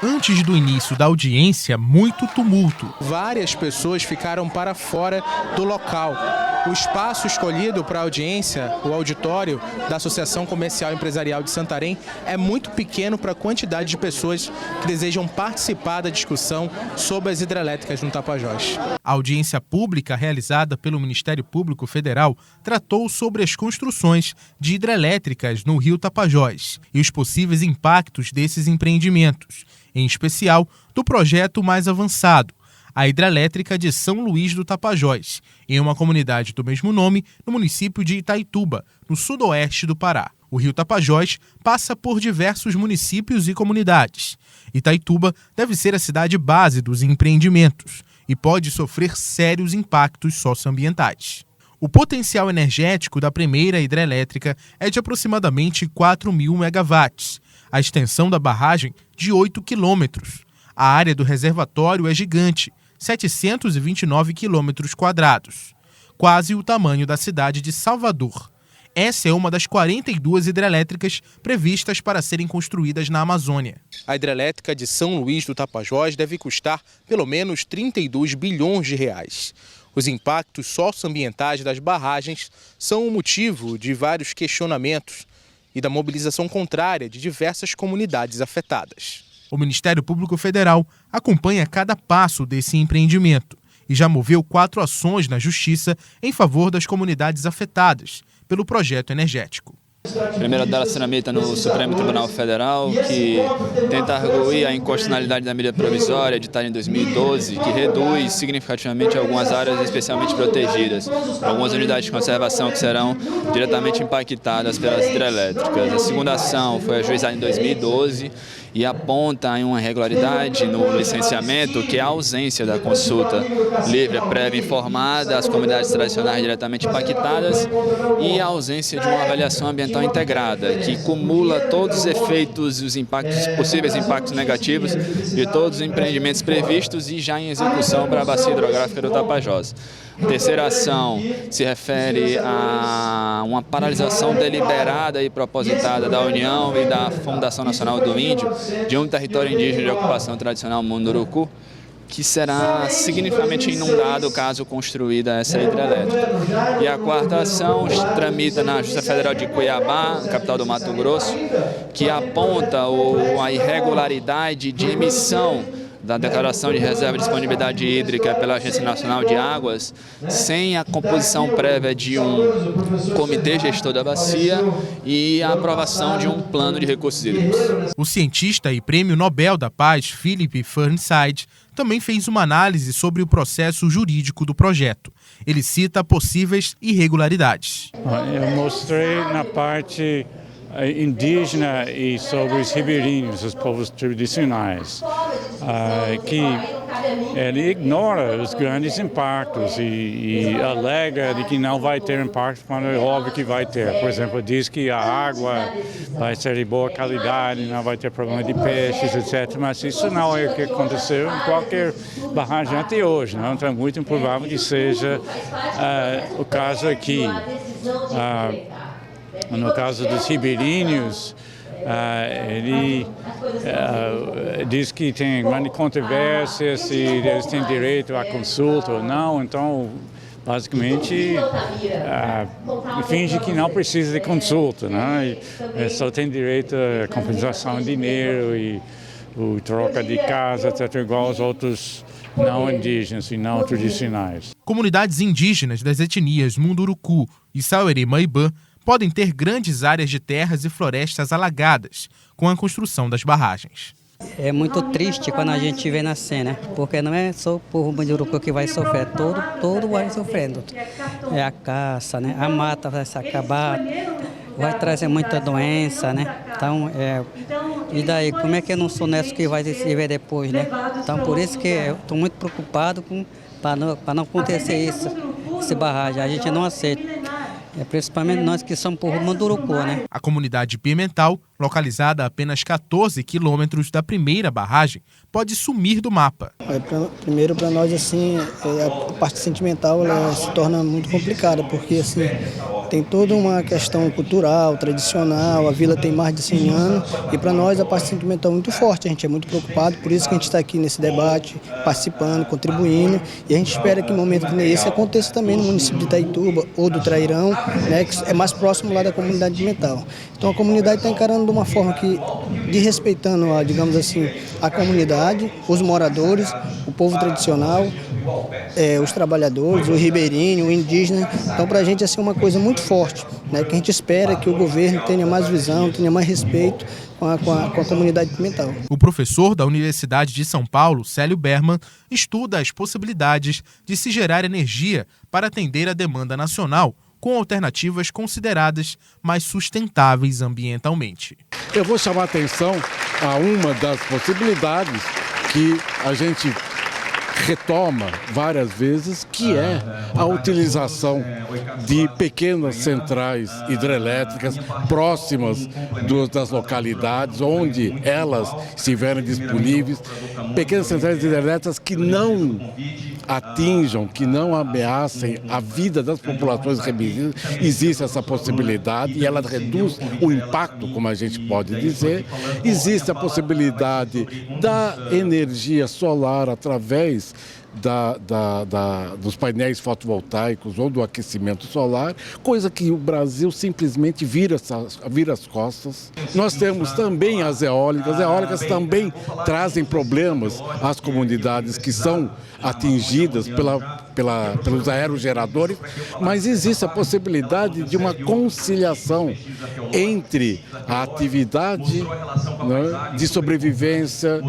Antes do início da audiência, muito tumulto. Várias pessoas ficaram para fora do local. O espaço escolhido para a audiência, o auditório da Associação Comercial e Empresarial de Santarém, é muito pequeno para a quantidade de pessoas que desejam participar da discussão sobre as hidrelétricas no Tapajós. A audiência pública realizada pelo Ministério Público Federal tratou sobre as construções de hidrelétricas no Rio Tapajós e os possíveis impactos desses empreendimentos, em especial do projeto mais avançado, a hidrelétrica de São Luís do Tapajós, em uma comunidade do mesmo nome, no município de Itaituba, no sudoeste do Pará. O Rio Tapajós passa por diversos municípios e comunidades. Itaituba deve ser a cidade base dos empreendimentos e pode sofrer sérios impactos socioambientais. O potencial energético da primeira hidrelétrica é de aproximadamente 4.000 megawatts, a extensão da barragem de 8 quilômetros. A área do reservatório é gigante, 729 quilômetros quadrados, quase o tamanho da cidade de Salvador. Essa é uma das 42 hidrelétricas previstas para serem construídas na Amazônia. A hidrelétrica de São Luís do Tapajós deve custar pelo menos 32 bilhões de reais. Os impactos socioambientais das barragens são o motivo de vários questionamentos e da mobilização contrária de diversas comunidades afetadas. O Ministério Público Federal acompanha cada passo desse empreendimento e já moveu 4 ações na Justiça em favor das comunidades afetadas pelo projeto energético. A primeira delas tramita no Supremo Tribunal Federal, que tenta arguir a inconstitucionalidade da medida provisória editada em 2012, que reduz significativamente algumas áreas especialmente protegidas, algumas unidades de conservação que serão diretamente impactadas pelas hidrelétricas. A segunda ação foi ajuizada em 2012 e aponta em uma irregularidade no licenciamento, que é a ausência da consulta livre, prévia informada às comunidades tradicionais diretamente impactadas e a ausência de uma avaliação ambiental integrada, que cumula todos os efeitos e os impactos, possíveis impactos negativos de todos os empreendimentos previstos e já em execução para a bacia hidrográfica do Tapajós. A terceira ação se refere a uma paralisação deliberada e propositada da União e da Fundação Nacional do Índio de um território indígena de ocupação tradicional Munduruku, que será significativamente inundado caso construída essa hidrelétrica. E a quarta ação tramita na Justiça Federal de Cuiabá, capital do Mato Grosso, que aponta a irregularidade de emissão da Declaração de Reserva de Disponibilidade Hídrica pela Agência Nacional de Águas, sem a composição prévia de um comitê gestor da bacia e a aprovação de um plano de recursos hídricos. O cientista e prêmio Nobel da Paz, Philip Fernside, também fez uma análise sobre o processo jurídico do projeto. Ele cita possíveis irregularidades. Eu mostrei na parte indígena e sobre os ribeirinhos, os povos tradicionais, que ele ignora os grandes impactos e alega de que não vai ter impacto quando é óbvio que vai ter. Por exemplo, diz que a água vai ser de boa qualidade, não vai ter problema de peixes, etc. Mas isso não é o que aconteceu em qualquer barragem até hoje, não? Então é muito improvável que seja o caso aqui. No caso dos ribeirinhos, ele diz que tem grande controvérsia se eles têm direito à consulta ou não, então basicamente finge que não precisa de consulta, né? E só tem direito a compensação de dinheiro e troca de casa, etc., igual aos outros não indígenas e não tradicionais. Comunidades indígenas das etnias Munduruku e Saueri-Maibã podem ter grandes áreas de terras e florestas alagadas com a construção das barragens. É muito triste quando a gente vê na cena, porque não é só o povo Munduruku que vai sofrer, todo vai sofrendo. É a caça, né? A mata vai se acabar, vai trazer muita doença, né? Então, e daí, como é que eu não sou neto que vai se ver depois, né? Então, por isso que eu estou muito preocupado para não acontecer isso, essa barragem. A gente não aceita. Principalmente nós que somos povo Munduruku, né? A comunidade Pimental, localizada a apenas 14 quilômetros da primeira barragem, pode sumir do mapa. Primeiro, para nós, assim, a parte sentimental ela se torna muito complicada, porque assim, tem toda uma questão cultural, tradicional, a vila tem mais de 100 anos e para nós a parte sentimental é muito forte, a gente é muito preocupado, por isso que a gente está aqui nesse debate, participando, contribuindo, e a gente espera que em momento como esse aconteça também no município de Itaituba ou do Trairão, né, que é mais próximo lá da comunidade mental. Então a comunidade está encarando de uma forma de respeitando, digamos assim, a comunidade, os moradores, o povo tradicional, os trabalhadores, o ribeirinho, o indígena. Então para a gente é uma coisa muito forte, né, que a gente espera que o governo tenha mais visão, tenha mais respeito com a comunidade mental. O professor da Universidade de São Paulo, Célio Berman, estuda as possibilidades de se gerar energia para atender a demanda nacional, com alternativas consideradas mais sustentáveis ambientalmente. Eu vou chamar a atenção a uma das possibilidades que a gente retoma várias vezes, que é a utilização de pequenas centrais hidrelétricas próximas das localidades onde elas estiverem disponíveis, pequenas centrais hidrelétricas que não atinjam, que não ameacem a vida das populações ribeirinhas. Existe essa possibilidade e ela reduz o impacto, como a gente pode dizer. Existe a possibilidade da energia solar através dos painéis fotovoltaicos ou do aquecimento solar, coisa que o Brasil simplesmente vira as costas. Nós temos também as eólicas também trazem problemas às comunidades que são atingidas pelos aerogeradores, mas existe a possibilidade de uma conciliação entre a atividade, né, de sobrevivência,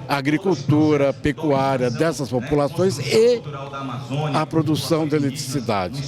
agricultura, pecuária dessas populações e a produção de eletricidade.